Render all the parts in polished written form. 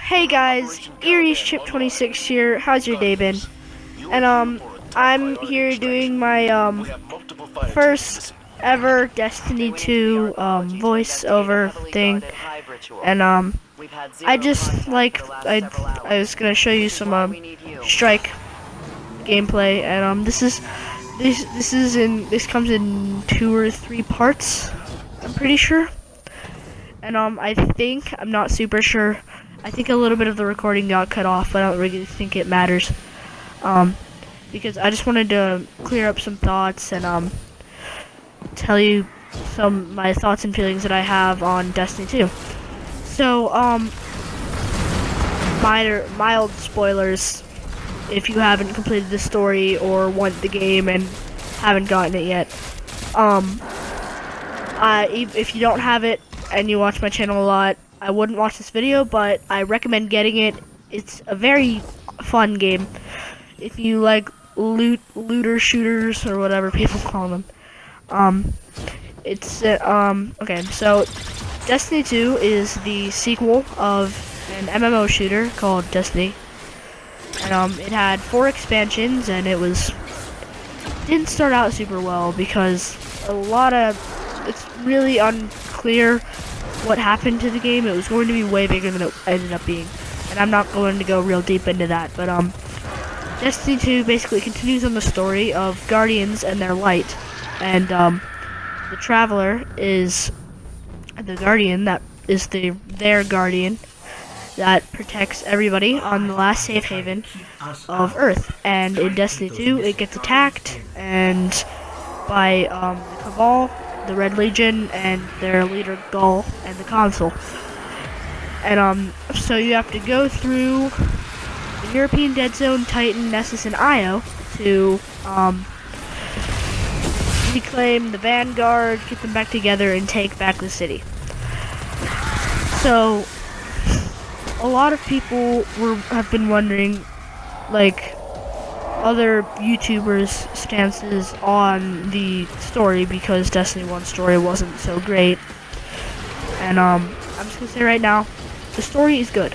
Hey guys, Erie's Chip 26 here. How's your day been? And I'm here doing my first ever Destiny 2 voiceover thing. And I was gonna show you some strike gameplay. And this comes in 2 or 3 parts. I'm pretty sure. And I'm not super sure. I think a little bit of the recording got cut off, but I don't really think it matters. Because I just wanted to clear up some thoughts and tell you some my thoughts and feelings that I have on Destiny 2. So mild spoilers if you haven't completed the story or want the game and haven't gotten it yet. If you don't have it and you watch my channel a lot, I wouldn't watch this video, but I recommend getting it. It's a very fun game. If you like looter shooters or whatever people call them. Okay, so Destiny 2 is the sequel of an MMO shooter called Destiny. And it had 4 expansions, and didn't start out super well because it's really unclear what happened to the game. It was going to be way bigger than it ended up being, and I'm not going to go real deep into that, but Destiny 2 basically continues on the story of Guardians and their light, and the Traveler is the Guardian that is their Guardian that protects everybody on the last safe haven of Earth. And in Destiny 2 it gets attacked and by the Cabal, the Red Legion, and their leader Gull, and the Consul. And so you have to go through the European Dead Zone, Titan, Nessus, and Io to reclaim the Vanguard, get them back together, and take back the city. So a lot of people have been wondering, like, other YouTubers' stances on the story because Destiny 1 story wasn't so great. And I'm just gonna say right now, the story is good.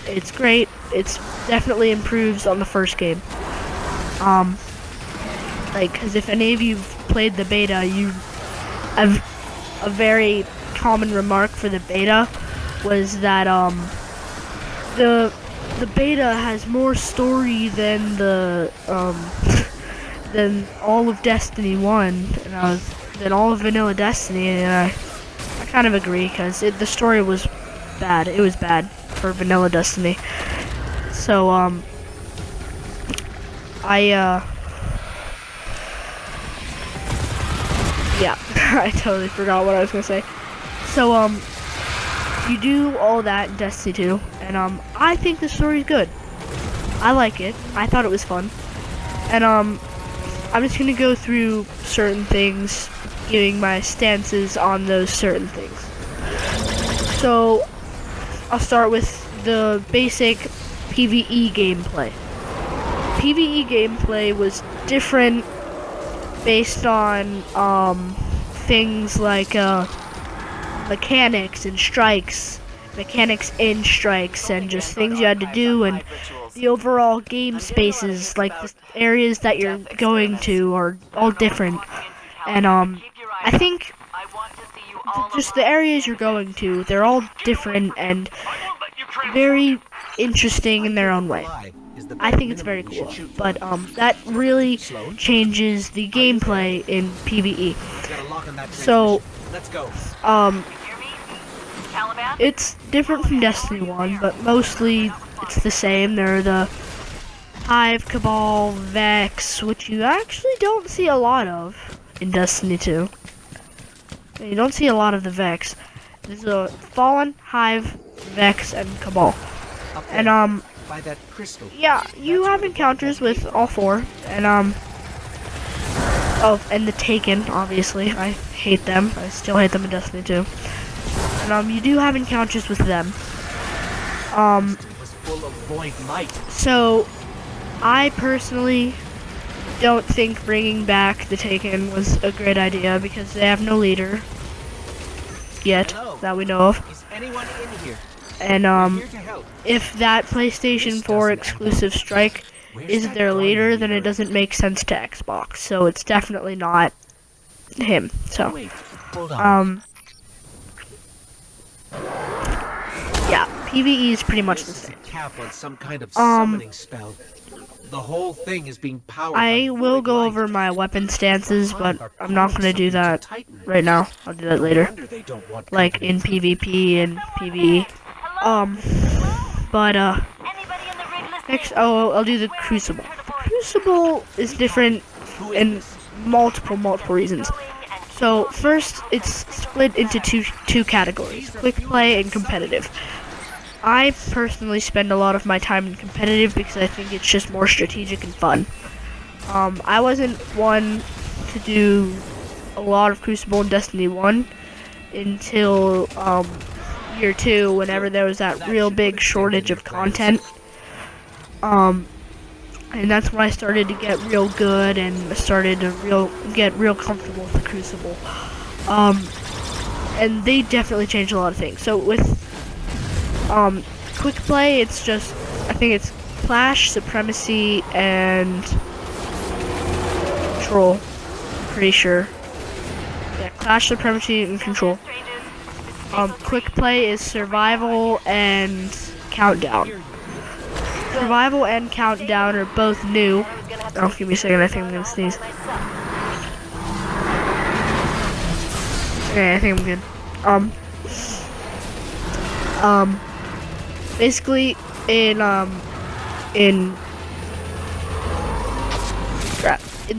It's great. It's definitely improves on the first game. Cause if any of you've played the beta, you have a very common remark for the beta was that the beta has more story than than all of Destiny 1 and than all of Vanilla Destiny, and I kind of agree because the story was bad. It was bad for Vanilla Destiny. So yeah, I totally forgot what I was gonna say. So you do all that in Destiny 2, and I think the story's good. I like it. I thought it was fun. And I'm just gonna go through certain things, giving my stances on those certain things. So I'll start with the basic PvE gameplay. PvE gameplay was different based on things like mechanics in strikes, and just things you had to do, and the overall game spaces, like the areas that you're going to, are all different. And I think just the areas you're going to, they're all different and very interesting in their own way. I think it's very cool, but that really changes the gameplay in PvE. So it's different from Destiny 1, but mostly it's the same. There are the Hive, Cabal, Vex, which you actually don't see a lot of in Destiny 2. You don't see a lot of the Vex. There's a Fallen, Hive, Vex, and Cabal. And by that crystal. Yeah, you have encounters with all 4, and and the Taken, obviously. I hate them. I still hate them in Destiny 2. And you do have encounters with them. So I personally don't think bringing back the Taken was a great idea because they have no leader yet that we know of. Is anyone in here? And if that PlayStation 4 exclusive Strike is their leader, then it doesn't make sense to Xbox. So it's definitely not him. So, yeah, PvE is pretty much the same. Cap on some kind of summoning spell. The whole thing is being powered. I will go over my weapon stances, but I'm not going to do that right now. I'll do that later, like in PvP and PvE. Next, I'll do the Crucible. The Crucible is different in multiple reasons. So first, it's split into two categories: quick play and competitive. I personally spend a lot of my time in competitive because I think it's just more strategic and fun. I wasn't one to do a lot of Crucible and Destiny 1 until year 2, whenever there was that real big shortage of content. And that's when I started to get real good and started to get real comfortable with the Crucible. And they definitely changed a lot of things. So with quick play, it's just, I think it's Clash, Supremacy, and Control. I'm pretty sure. Yeah, Clash, Supremacy, and Control. Quick play is Survival and Countdown. Survival and Countdown are both new. Oh, give me a second, I think I'm gonna sneeze. Okay, I think I'm good. Basically, in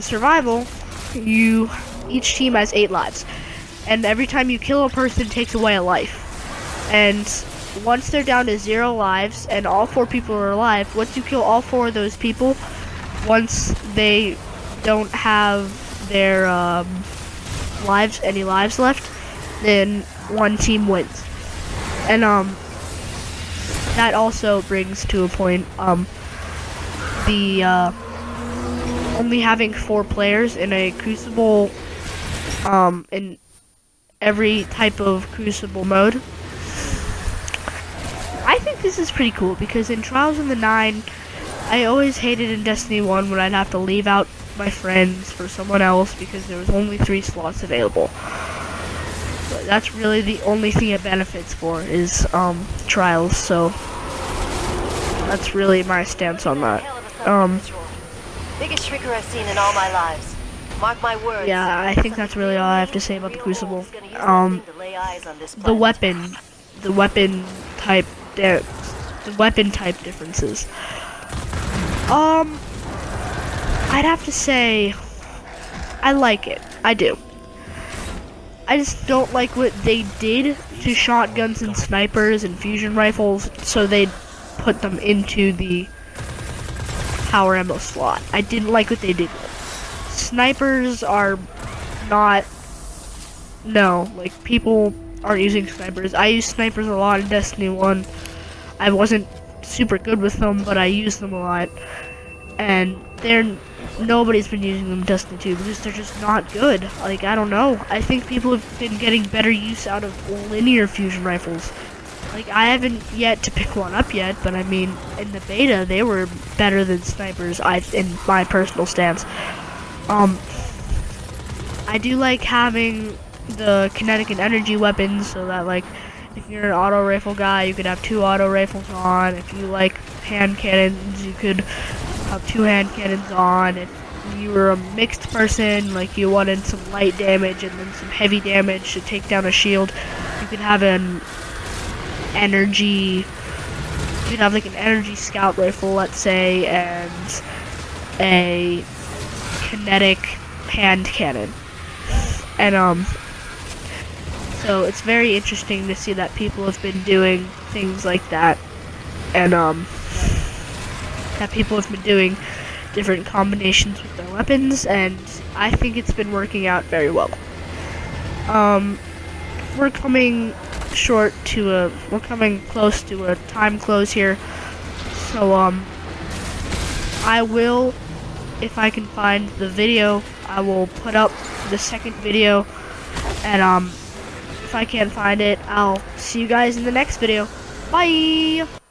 Survival, each team has 8 lives, and every time you kill a person, takes away a life. And once they're down to 0 lives, and all 4 people are alive, once you kill all 4 of those people, once they don't have their any lives left, then one team wins. And that also brings to a point the only having 4 players in a Crucible, in every type of Crucible mode. I think this is pretty cool because in Trials in the 9, I always hated in Destiny 1 when I'd have to leave out my friends for someone else because there was only 3 slots available. But that's really the only thing it benefits for is Trials, so that's really my stance on that. Biggest shrieker I've seen in all my lives. Mark my words. Yeah, I think that's really all I have to say about the Crucible. The weapon type differences. I'd have to say I like it. I do. I just don't like what they did to shotguns and snipers and fusion rifles, so they put them into the power ammo slot. I didn't like what they did. Snipers are not, like, people aren't using snipers. I use snipers a lot in Destiny 1. I wasn't super good with them, but I used them a lot. And nobody's been using them in Destiny 2 because they're just not good. Like, I don't know. I think people have been getting better use out of linear fusion rifles. Like, I haven't yet to pick one up yet, but I mean, in the beta, they were better than snipers, in my personal stance. I do like having the kinetic and energy weapons, so that, like, if you're an auto rifle guy, you could have 2 auto rifles on. If you like hand cannons, you could have 2 hand cannons on. If you were a mixed person, like you wanted some light damage and then some heavy damage to take down a shield, you could have an energy, like an energy scout rifle, let's say, and a kinetic hand cannon. And so it's very interesting to see that people have been doing things like that, and that people have been doing different combinations with their weapons, and I think it's been working out very well. We're coming close to a time close here, so I will, if I can find the video, I will put up the second video, and if I can't find it, I'll see you guys in the next video. Bye!